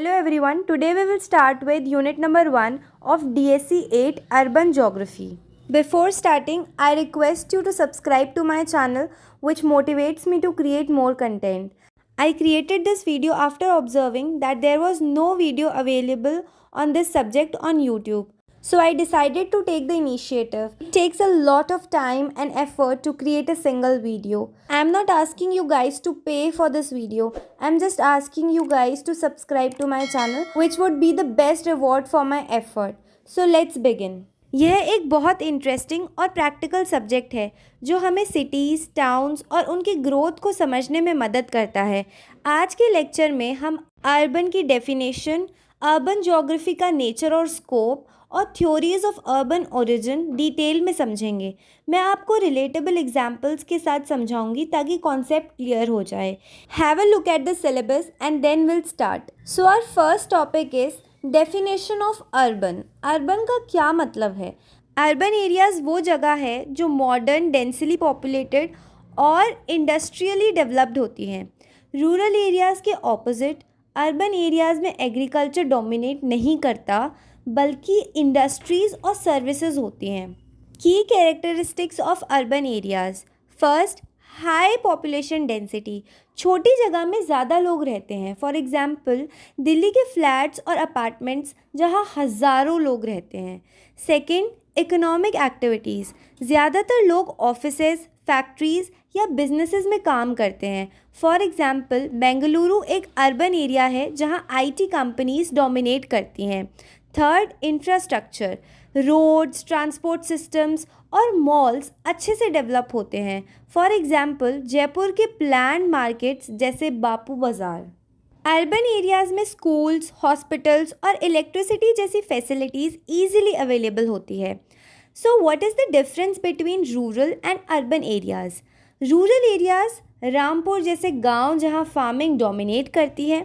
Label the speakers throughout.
Speaker 1: Hello everyone, today we will start with unit number 1 of DSC 8 Urban Geography. Before starting, I request you to subscribe to my channel which motivates me to create more content. I created this video after observing that there was no video available on this subject on YouTube. So I decided to take the initiative. It takes a lot of time and effort to create a single video. I am not asking you guys to pay for this video. I am just asking you guys to subscribe to my channel, which would be the best reward for my effort. So let's begin. यह एक बहुत interesting और practical subject है जो हमें cities, towns और उनकी growth को समझने में मदद करता है। आज के लेक्चर में हम अर्बन की डेफिनेशन, अर्बन ज्योग्राफी का नेचर और स्कोप और theories of urban origin detail में समझेंगे। मैं आपको रिलेटेबल एग्जाम्पल्स के साथ समझाऊंगी ताकि कॉन्सेप्ट क्लियर हो जाए। Have a look at the syllabus and then will start. So our first topic is definition of urban. Urban का क्या मतलब है? अर्बन एरियाज़ वो जगह है जो मॉडर्न, डेंसली पॉपुलेटेड और इंडस्ट्रियली डेवलप्ड होती हैं। रूरल एरियाज़ के ऑपोजिट अर्बन एरियाज़ में एग्रीकल्चर डोमिनेट नहीं करता बल्कि इंडस्ट्रीज़ और सर्विसेज होती हैं। की characteristics of urban areas. First, high population density. छोटी जगह में ज़्यादा लोग रहते हैं। फॉर एग्जांपल दिल्ली के फ्लैट्स और अपार्टमेंट्स जहाँ हज़ारों लोग रहते हैं। Second, economic activities. ज़्यादातर लोग ऑफिसेज, फैक्ट्रीज़ या बिजनेसेस में काम करते हैं। फॉर एग्जांपल बेंगलुरु एक अर्बन एरिया है जहाँ आईटी कंपनीज डोमिनेट करती हैं। Third, infrastructure. Roads, transport systems और मॉल्स अच्छे से डेवलप होते हैं। फॉर एग्जांपल जयपुर के प्लान्ड मार्केट्स जैसे बापू बाज़ार। अर्बन एरियाज़ में स्कूल्स, हॉस्पिटल्स और इलेक्ट्रिसिटी जैसी फैसिलिटीज़ ईजिली अवेलेबल होती है। So what is the difference between rural and urban areas? Rural areas Rampur जैसे गांव जहां फार्मिंग डोमिनेट करती है।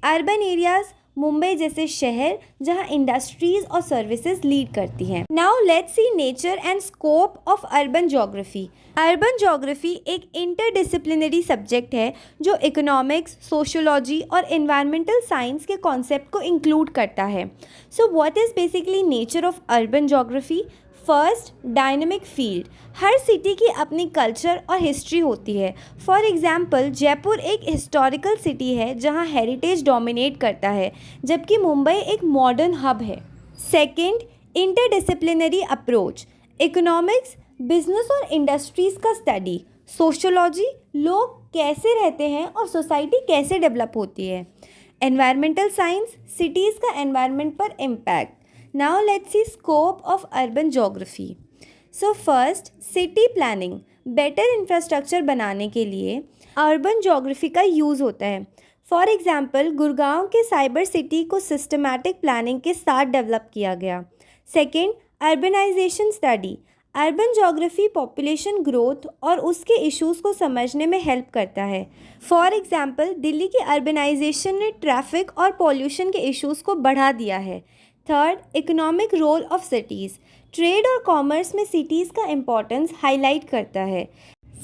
Speaker 1: अर्बन एरियाज़ मुंबई जैसे शहर जहां इंडस्ट्रीज और सर्विसेज लीड करती हैं। Now let's see nature and scope of urban geography. Urban geography एक इंटरडिसिप्लिनरी सब्जेक्ट है जो इकोनॉमिक्स, सोशियोलॉजी और एनवायरमेंटल साइंस के कॉन्सेप्ट को इंक्लूड करता है। So what is basically nature of urban geography? First, dynamic field. Her city की अपनी कल्चर और हिस्ट्री होती है। फॉर एग्जांपल जयपुर एक हिस्टोरिकल सिटी है जहां हेरिटेज डोमिनेट करता है, जबकि मुंबई एक मॉडर्न हब है। Second, interdisciplinary approach. Economics, business और इंडस्ट्रीज़ का स्टडी। सोशियोलॉजी, लोग कैसे रहते हैं और सोसाइटी कैसे डेवलप होती है। एनवायरमेंटल साइंस, सिटीज़ का एनवायरनमेंट पर impact. Now let's see scope of urban geography. So first, city planning. Better infrastructure बनाने के लिए अर्बन ज्योग्राफी का यूज़ होता है। फॉर एग्जांपल गुड़गांव के साइबर सिटी को सिस्टमैटिक प्लानिंग के साथ डेवलप किया गया। Second, urbanization study. Urban geography population growth और उसके इश्यूज़ को समझने में हेल्प करता है। फॉर एग्जांपल दिल्ली की अर्बनाइजेशन ने ट्रैफिक और पॉल्यूशन के इश्यूज़ को बढ़ा दिया है। Third, economic role of cities. Trade और कॉमर्स में सिटीज़ का इम्पोर्टेंस हाईलाइट करता है।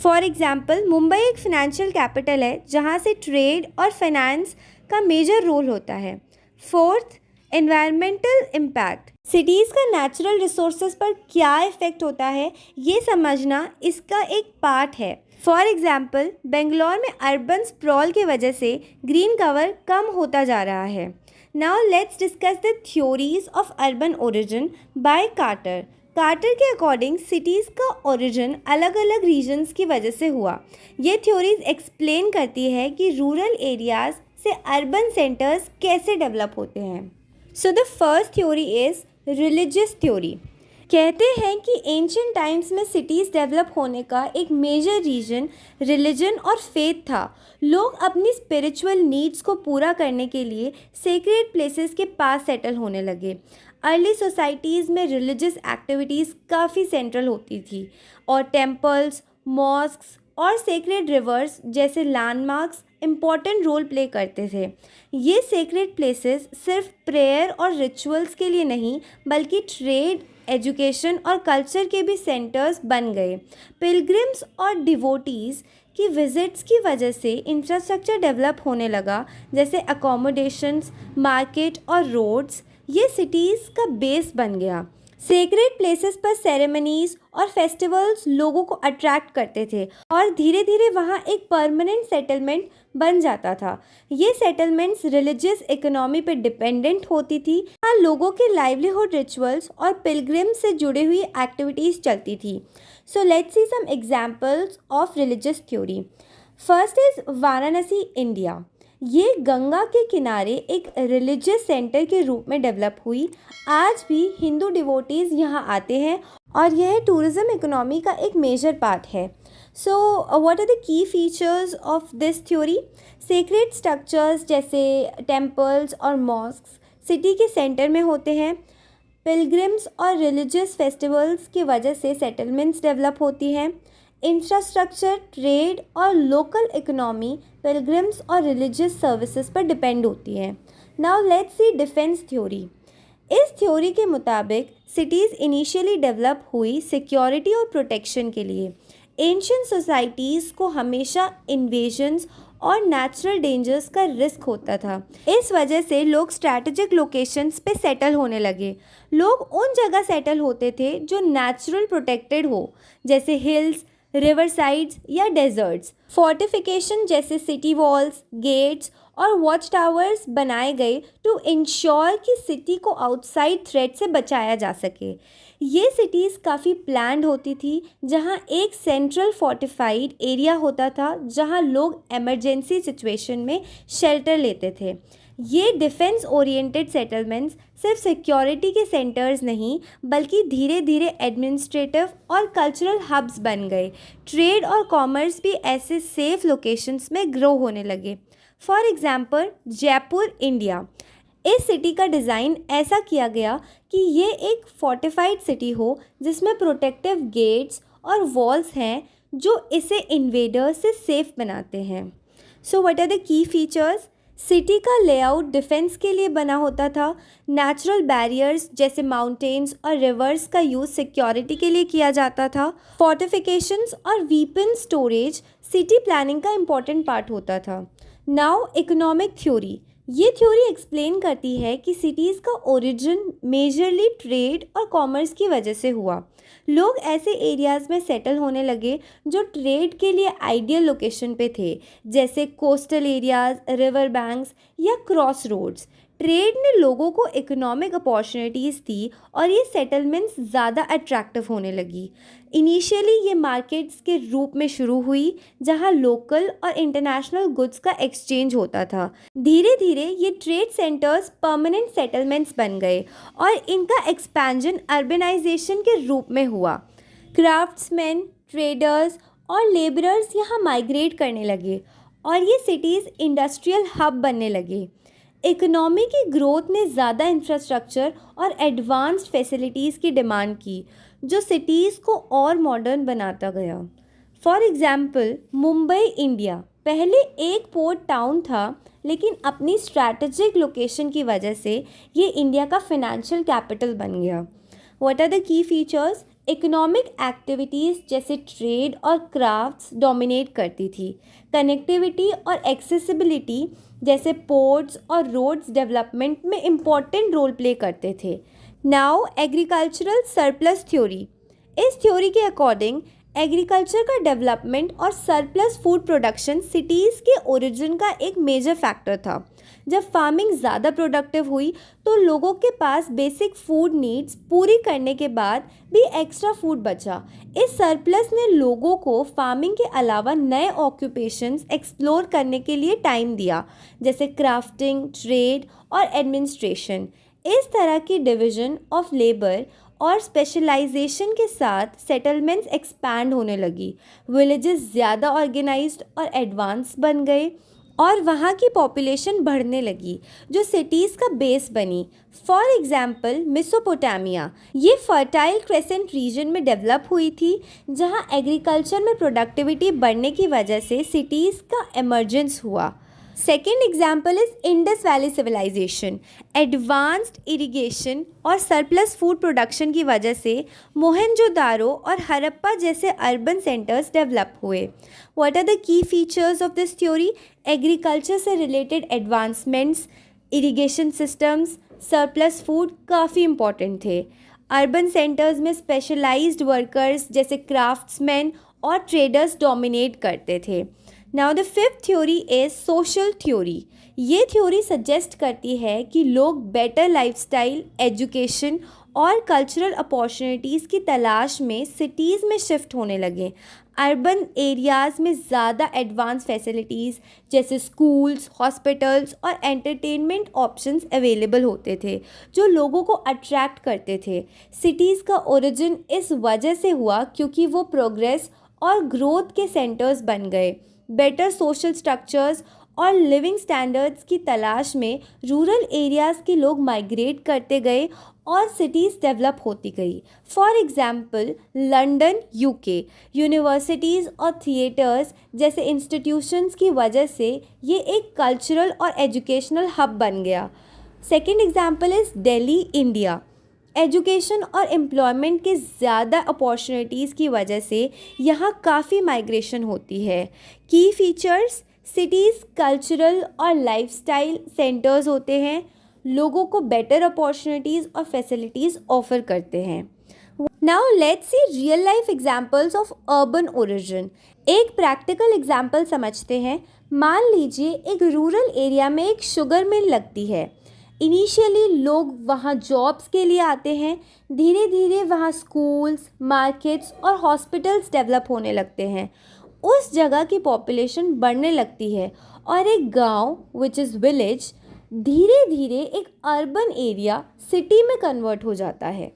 Speaker 1: फॉर एग्जांपल मुंबई एक फाइनेंशियल कैपिटल है जहां से ट्रेड और फाइनेंस का मेजर रोल होता है। Fourth, environmental impact. सिटीज़ का नेचुरल रिसोर्सेज पर क्या इफ़ेक्ट होता है ये समझना इसका एक पार्ट है। फॉर एग्जांपल बेंगलोर में अर्बन स्प्रॉल की वजह से ग्रीन कवर कम होता जा रहा है। Now let's discuss the theories of urban origin by Carter. Carter के अकॉर्डिंग सिटीज़ का ओरिजिन अलग अलग रीजन्स की वजह से हुआ। ये थ्योरीज एक्सप्लेन करती है कि रूरल एरियाज़ से अर्बन सेंटर्स कैसे डेवलप होते हैं। So the first theory is religious theory. कहते हैं कि एंशिएंट टाइम्स में सिटीज़ डेवलप होने का एक मेजर रीजन रिलीजन और फेथ था। लोग अपनी स्पिरिचुअल नीड्स को पूरा करने के लिए सेक्रेड प्लेसेस के पास सेटल होने लगे। अर्ली सोसाइटीज़ में रिलीजियस एक्टिविटीज़ काफ़ी सेंट्रल होती थी और टेम्पल्स, मॉस्क्स और सेक्रेड रिवर्स जैसे लैंडमार्क्स इम्पॉर्टेंट रोल प्ले करते थे। ये सेक्रेड प्लेसेस सिर्फ प्रेयर और रिचुअल्स के लिए नहीं बल्कि ट्रेड, एजुकेशन और कल्चर के भी सेंटर्स बन गए। पिलग्रिम्स और डिवोटीज़ कि विजिट्स की वजह से इंफ्रास्ट्रक्चर डेवलप होने लगा, जैसे अकोमोडेशंस, मार्केट और रोड्स। ये सिटीज़ का बेस बन गया। सेक्रेड प्लेसेस पर सेरेमनीज और फेस्टिवल्स लोगों को अट्रैक्ट करते थे और धीरे धीरे वहाँ एक परमानेंट सेटलमेंट बन जाता था। ये सेटलमेंट्स रिलीजियस इकोनॉमी पे डिपेंडेंट होती थी। यहाँ लोगों के लाइवलीहुड रिचुअल्स और पिलग्रिम से जुड़ी हुई एक्टिविटीज़ चलती थी। So let's see some examples of religious theory. First is Varanasi, India. ये गंगा के किनारे एक रिलीजियस सेंटर के रूप में डेवलप हुई। आज भी हिंदू डिवोटीज़ यहाँ आते हैं और यह टूरिज़्म इकोनॉमी का एक मेजर पार्ट है। So what are the key features of this theory? Sacred structures जैसे टेम्पल्स और मॉस्क्स सिटी के सेंटर में होते हैं। पिलग्रिम्स और रिलीजियस फेस्टिवल्स की वजह से सेटलमेंट्स डेवलप होती हैं। इंफ्रास्ट्रक्चर, ट्रेड और लोकल इकोनॉमी पिलग्रिम्स और रिलीजियस सर्विसेज पर डिपेंड होती है। Now let's see defence theory. इस थ्योरी के मुताबिक सिटीज़ इनिशियली डेवलप हुई सिक्योरिटी और प्रोटेक्शन के लिए। एंशियंट सोसाइटीज़ को हमेशा इन्वेजन्स और नेचुरल डेंजर्स का रिस्क होता था। इस वजह से लोग स्ट्रैटेजिक लोकेशंस पे सेटल होने लगे। लोग उन जगह सेटल होते थे जो नेचुरल प्रोटेक्टेड हो, जैसे हिल्स, रिवर साइड्स या डेजर्ट्स। फोर्टिफिकेशन जैसे सिटी वॉल्स, गेट्स और वॉच टावर्स बनाए गए टू इंश्योर कि सिटी को आउटसाइड थ्रेट से बचाया जा सके। ये सिटीज़ काफ़ी प्लान्ड होती थी, जहाँ एक सेंट्रल फोर्टिफाइड एरिया होता था जहाँ लोग इमरजेंसी सिचुएशन में शेल्टर लेते थे। ये डिफेंस ओरिएंटेड सेटलमेंट्स सिर्फ सिक्योरिटी के सेंटर्स नहीं, बल्कि धीरे धीरे एडमिनिस्ट्रेटिव और कल्चरल हब्स बन गए। ट्रेड और कॉमर्स भी ऐसे सेफ लोकेशंस में ग्रो होने लगे। For example, Jaipur, India. इस सिटी का डिज़ाइन ऐसा किया गया कि ये एक फोर्टिफाइड सिटी हो जिसमें प्रोटेक्टिव गेट्स और वॉल्स हैं जो इसे इन्वेडर्स से सेफ बनाते हैं। So what are the key features? City का लेआउट डिफेंस के लिए बना होता था। नेचुरल बैरियर्स जैसे माउंटेन्स और रिवर्स का यूज़ सिक्योरिटी के लिए किया जाता था। फोर्टिफिकेशंस और वीपन स्टोरेज सिटी प्लानिंग का इम्पॉर्टेंट पार्ट होता था। Now economic theory. ये थ्योरी एक्सप्लेन करती है कि सिटीज़ का ओरिजिन मेजरली ट्रेड और कॉमर्स की वजह से हुआ। लोग ऐसे एरियाज़ में सेटल होने लगे जो ट्रेड के लिए आइडियल लोकेशन पे थे, जैसे कोस्टल एरियाज़, रिवर बैंक्स या क्रॉस रोड्स। ट्रेड ने लोगों को इकोनॉमिक अपॉर्चुनिटीज़ दी और ये सेटलमेंट्स ज़्यादा अट्रैक्टिव होने लगी। इनिशियली ये मार्केट्स के रूप में शुरू हुई जहाँ लोकल और इंटरनेशनल गुड्स का एक्सचेंज होता था। धीरे धीरे ये ट्रेड सेंटर्स परमानेंट सेटलमेंट्स बन गए और इनका एक्सपेंशन अर्बनाइजेशन के रूप में हुआ। क्राफ्ट्समैन, ट्रेडर्स और लेबरर्स यहाँ माइग्रेट करने लगे और ये सिटीज़ इंडस्ट्रियल हब बनने लगे। इकोनॉमी की ग्रोथ ने ज़्यादा इंफ्रास्ट्रक्चर और एडवांस्ड फैसिलिटीज़ की डिमांड की, जो सिटीज़ को और मॉडर्न बनाता गया। फॉर एग्ज़ाम्पल, मुंबई, इंडिया पहले एक पोर्ट टाउन था, लेकिन अपनी स्ट्रैटेजिक लोकेशन की वजह से ये इंडिया का फाइनेंशियल कैपिटल बन गया। What are the key features? Economic activities जैसे ट्रेड और क्राफ्ट्स डोमिनेट करती थी। कनेक्टिविटी और एक्सेसिबिलिटी जैसे पोर्ट्स और रोड्स डेवलपमेंट में इम्पॉर्टेंट रोल प्ले करते थे। Now agricultural surplus theory. इस थ्योरी के अकॉर्डिंग एग्रीकल्चर का डेवलपमेंट और सरप्लस फूड प्रोडक्शन सिटीज़ के ओरिजिन का एक मेजर फैक्टर था। जब फार्मिंग ज़्यादा प्रोडक्टिव हुई तो लोगों के पास बेसिक फूड नीड्स पूरी करने के बाद भी एक्स्ट्रा फूड बचा। इस सरप्लस ने लोगों को फार्मिंग के अलावा नए ऑक्यूपेशंस एक्सप्लोर करने के लिए टाइम दिया, जैसे क्राफ्टिंग, ट्रेड और एडमिनिस्ट्रेशन। इस तरह की डिवीज़न ऑफ लेबर और स्पेशलाइजेशन के साथ सेटलमेंट्स एक्सपैंड होने लगी। विलेजेस ज़्यादा ऑर्गेनाइज्ड और एडवांस बन गए और वहाँ की पॉपुलेशन बढ़ने लगी, जो सिटीज़ का बेस बनी। फॉर एग्जाम्पल, मेसोपोटामिया ये फर्टाइल क्रेसेंट रीजन में डेवलप हुई थी, जहाँ एग्रीकल्चर में प्रोडक्टिविटी बढ़ने की वजह से सिटीज़ का इमर्जेंस हुआ। Second example is Indus valley civilisation. Advanced irrigation और सरप्लस फूड प्रोडक्शन की वजह से मोहनजोदारो और हड़प्पा जैसे अर्बन सेंटर्स डेवलप हुए। What are the key features of this theory? Agriculture से related advancements, irrigation systems, surplus food काफ़ी इंपॉर्टेंट थे। अर्बन सेंटर्स में स्पेशलाइज्ड वर्कर्स जैसे क्राफ्ट्समैन और ट्रेडर्स डोमिनेट करते थे। Now the fifth theory is social theory. ये थ्योरी सजेस्ट करती है कि लोग बेटर लाइफस्टाइल, एजुकेशन और कल्चरल अपॉर्चुनिटीज़ की तलाश में सिटीज़ में शिफ्ट होने लगे। अर्बन एरियाज़ में ज़्यादा एडवांस फैसिलिटीज़ जैसे स्कूल्स, हॉस्पिटल्स और एंटरटेनमेंट ऑप्शंस अवेलेबल होते थे जो लोगों को अट्रैक्ट करते थे। सिटीज़ का ओरिजिन इस वजह से हुआ क्योंकि वो प्रोग्रेस और ग्रोथ के सेंटर्स बन गए। बेटर सोशल स्ट्रक्चर्स और लिविंग स्टैंडर्ड्स की तलाश में रूरल एरियाज़ के लोग माइग्रेट करते गए और सिटीज़ डेवलप होती गई। For example London, UK, universities और थिएटर्स जैसे इंस्टीट्यूशंस की वजह से ये एक कल्चरल और एजुकेशनल हब बन गया। Second example is Delhi, India. Education और एम्प्लॉयमेंट के ज़्यादा अपॉर्चुनिटीज़ की वजह से यहाँ काफ़ी माइग्रेशन होती है। की फीचर्स: सिटीज़ कल्चरल और लाइफस्टाइल सेंटर्स होते हैं, लोगों को बेटर अपॉर्चुनिटीज़ और फैसिलिटीज़ ऑफर करते हैं। Now let's see real life examples of urban origin. एक प्रैक्टिकल एग्जांपल समझते हैं। मान लीजिए एक रूरल एरिया में एक शुगर मिल लगती है। इनिशियली लोग वहाँ जॉब्स के लिए आते हैं, धीरे धीरे वहाँ स्कूल्स, मार्केट्स और हॉस्पिटल्स डेवलप होने लगते हैं। उस जगह की पॉपुलेशन बढ़ने लगती है और एक गांव विच इज़ विलेज धीरे धीरे एक अर्बन एरिया सिटी में कन्वर्ट हो जाता है।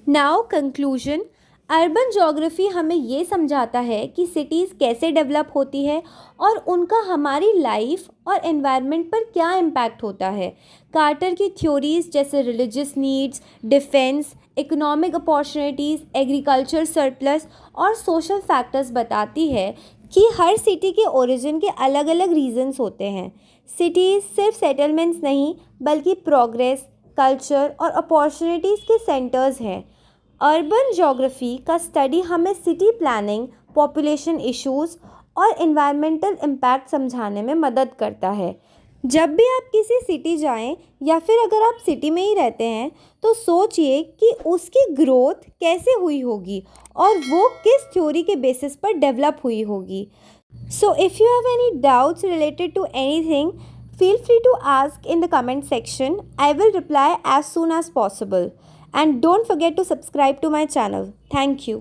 Speaker 1: Now conclusion. अर्बन ज्योग्राफी हमें ये समझाता है कि सिटीज़ कैसे डेवलप होती है और उनका हमारी लाइफ और एनवायरनमेंट पर क्या इम्पैक्ट होता है। कार्टर की थ्योरीज जैसे religious needs, defence, economic opportunities, agriculture surplus और सोशल फैक्टर्स बताती है कि हर सिटी के ओरिजिन के अलग अलग रीजंस होते हैं। सिटीज़ सिर्फ सेटलमेंट्स नहीं बल्कि प्रोग्रेस, कल्चर और अपॉर्चुनिटीज़ के सेंटर्स हैं। अर्बन ज्योग्राफी का स्टडी हमें सिटी प्लानिंग, पॉपुलेशन इश्यूज़ और एनवायरमेंटल इम्पैक्ट समझाने में मदद करता है। जब भी आप किसी सिटी जाएं या फिर अगर आप सिटी में ही रहते हैं तो सोचिए कि उसकी ग्रोथ कैसे हुई होगी और वो किस थ्योरी के बेसिस पर डेवलप हुई होगी। So if you have any doubts related to anything, feel free to ask in the comment section. I will reply as soon as possible. And don't forget to subscribe to my channel. Thank you.